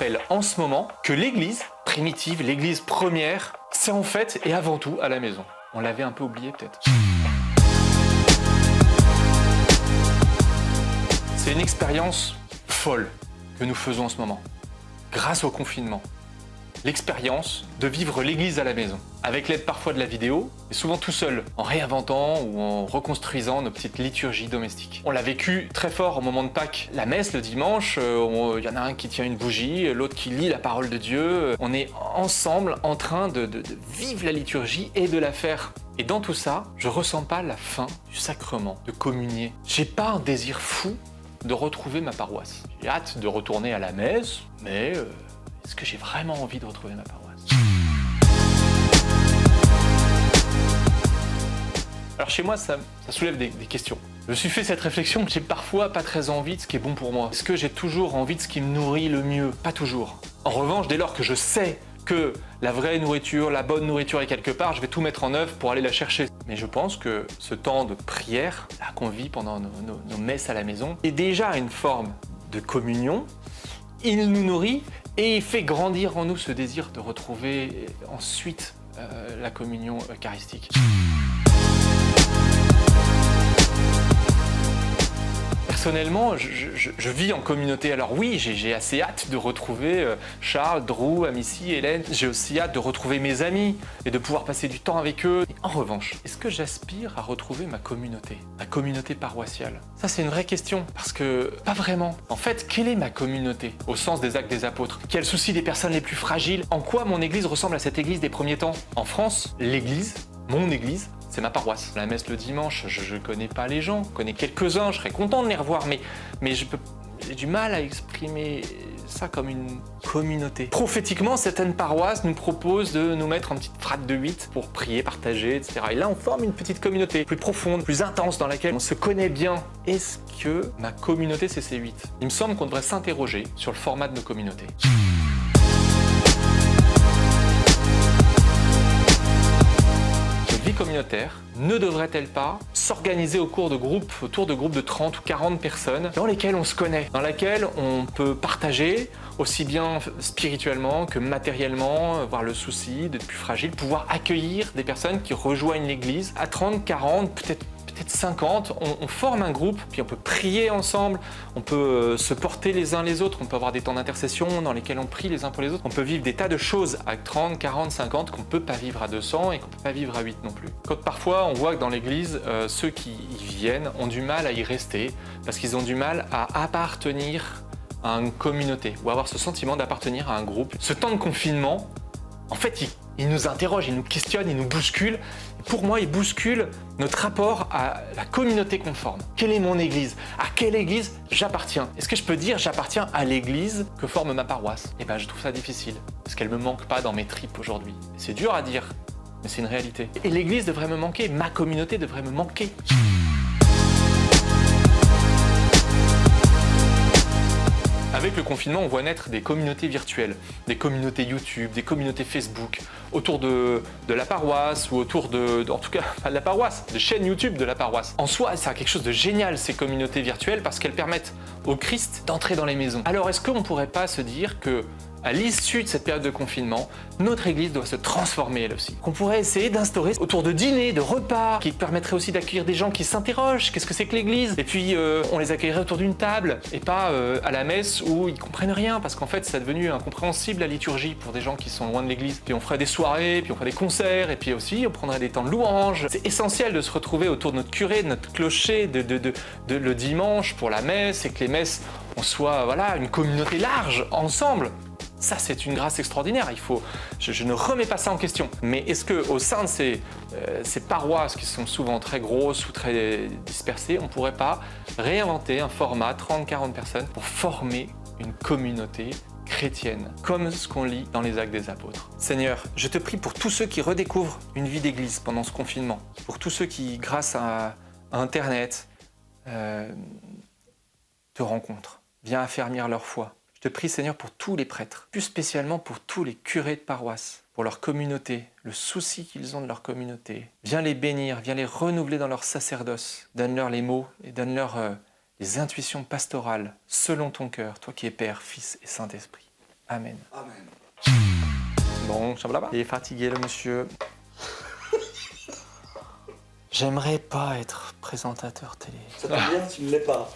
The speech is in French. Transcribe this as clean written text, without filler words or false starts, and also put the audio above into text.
rappelle en ce moment que l'église primitive, l'église première, c'est en fait et avant tout à la maison. On l'avait un peu oublié peut-être. C'est une expérience folle que nous faisons en ce moment, grâce au confinement. L'expérience de vivre l'église à la maison, avec l'aide parfois de la vidéo, et souvent tout seul, en réinventant ou en reconstruisant nos petites liturgies domestiques. On l'a vécu très fort au moment de Pâques. La messe le dimanche, il y en a un qui tient une bougie, l'autre qui lit la parole de Dieu. On est ensemble en train de vivre la liturgie et de la faire. Et dans tout ça, je ressens pas la fin du sacrement, de communier. J'ai pas un désir fou de retrouver ma paroisse. J'ai hâte de retourner à la messe, mais est-ce que j'ai vraiment envie de retrouver ma paroisse? Alors chez moi, ça soulève des questions. Je me suis fait cette réflexion que j'ai parfois pas très envie de ce qui est bon pour moi. Est-ce que j'ai toujours envie de ce qui me nourrit le mieux? Pas toujours. En revanche, dès lors que je sais que la vraie nourriture, la bonne nourriture est quelque part, je vais tout mettre en œuvre pour aller la chercher. Mais je pense que ce temps de prière, là qu'on vit pendant nos messes à la maison, est déjà une forme de communion. Il nous nourrit et il fait grandir en nous ce désir de retrouver ensuite la communion eucharistique. Personnellement, je vis en communauté. Alors oui, j'ai assez hâte de retrouver Charles, Drew, Amici, Hélène. J'ai aussi hâte de retrouver mes amis et de pouvoir passer du temps avec eux. En revanche, est-ce que j'aspire à retrouver ma communauté paroissiale? Ça, c'est une vraie question, parce que pas vraiment. En fait, quelle est ma communauté, au sens des Actes des Apôtres? Quel souci des personnes les plus fragiles? En quoi mon église ressemble à cette église des premiers temps? En France, l'église, mon église, c'est ma paroisse. La messe le dimanche, je connais pas les gens, je connais quelques-uns, je serais content de les revoir, mais j'ai du mal à exprimer ça comme une communauté. Prophétiquement, certaines paroisses nous proposent de nous mettre en petite frate de 8 pour prier, partager, etc. Et là, on forme une petite communauté plus profonde, plus intense, dans laquelle on se connaît bien. Est-ce que ma communauté, c'est ces 8? Il me semble qu'on devrait s'interroger sur le format de nos communautés. Vie communautaire ne devrait-elle pas s'organiser autour de groupes de 30 ou 40 personnes dans lesquelles on se connaît, dans lesquelles on peut partager aussi bien spirituellement que matériellement, voir le souci d'être plus fragile, pouvoir accueillir des personnes qui rejoignent l'église à 30, 40, peut-être 50, on forme un groupe, puis on peut prier ensemble, on peut se porter les uns les autres, on peut avoir des temps d'intercession dans lesquels on prie les uns pour les autres, on peut vivre des tas de choses à 30, 40, 50 qu'on ne peut pas vivre à 200 et qu'on ne peut pas vivre à 8 non plus. Quand parfois on voit que dans l'église, ceux qui y viennent ont du mal à y rester parce qu'ils ont du mal à appartenir à une communauté ou avoir ce sentiment d'appartenir à un groupe. Ce temps de confinement, en fait, il nous interroge, il nous questionne, il nous bouscule. Pour moi, il bouscule notre rapport à la communauté qu'on forme. Quelle est mon église? À quelle église j'appartiens? Est-ce que je peux dire j'appartiens à l'église que forme ma paroisse? Eh bien, je trouve ça difficile, parce qu'elle ne me manque pas dans mes tripes aujourd'hui. C'est dur à dire, mais c'est une réalité. Et l'église devrait me manquer, ma communauté devrait me manquer. Avec le confinement, on voit naître des communautés virtuelles, des communautés YouTube, des communautés Facebook, autour de la paroisse ou autour en tout cas, pas de la paroisse, des chaînes YouTube de la paroisse. En soi, ça a quelque chose de génial, ces communautés virtuelles, parce qu'elles permettent au Christ d'entrer dans les maisons. Alors, est-ce qu'on ne pourrait pas se dire que, à l'issue de cette période de confinement, notre église doit se transformer elle aussi? Qu'on pourrait essayer d'instaurer autour de dîners, de repas, qui permettraient aussi d'accueillir des gens qui s'interrogent, qu'est-ce que c'est que l'église? Et puis on les accueillerait autour d'une table, et pas à la messe où ils comprennent rien, parce qu'en fait c'est devenu incompréhensible la liturgie pour des gens qui sont loin de l'église. Puis on ferait des soirées, puis on ferait des concerts, et puis aussi on prendrait des temps de louange. C'est essentiel de se retrouver autour de notre curé, de notre clocher, le dimanche pour la messe, et que les messes, on soit une communauté large, ensemble. Ça, c'est une grâce extraordinaire. Je ne remets pas ça en question. Mais est-ce qu'au sein de ces paroisses qui sont souvent très grosses ou très dispersées, on ne pourrait pas réinventer un format 30-40 personnes pour former une communauté chrétienne, comme ce qu'on lit dans les Actes des Apôtres? Seigneur, je te prie pour tous ceux qui redécouvrent une vie d'église pendant ce confinement, pour tous ceux qui, grâce à Internet, te rencontrent, viens affermir leur foi. Je te prie, Seigneur, pour tous les prêtres, plus spécialement pour tous les curés de paroisse, pour leur communauté, le souci qu'ils ont de leur communauté. Viens les bénir, viens les renouveler dans leur sacerdoce. Donne-leur les mots et donne-leur les intuitions pastorales selon ton cœur, toi qui es Père, Fils et Saint-Esprit. Amen. Amen. Bon, Shabalaba. Il est fatigué, le monsieur. J'aimerais pas être présentateur télé. Ça tombe bien, tu ne l'es pas.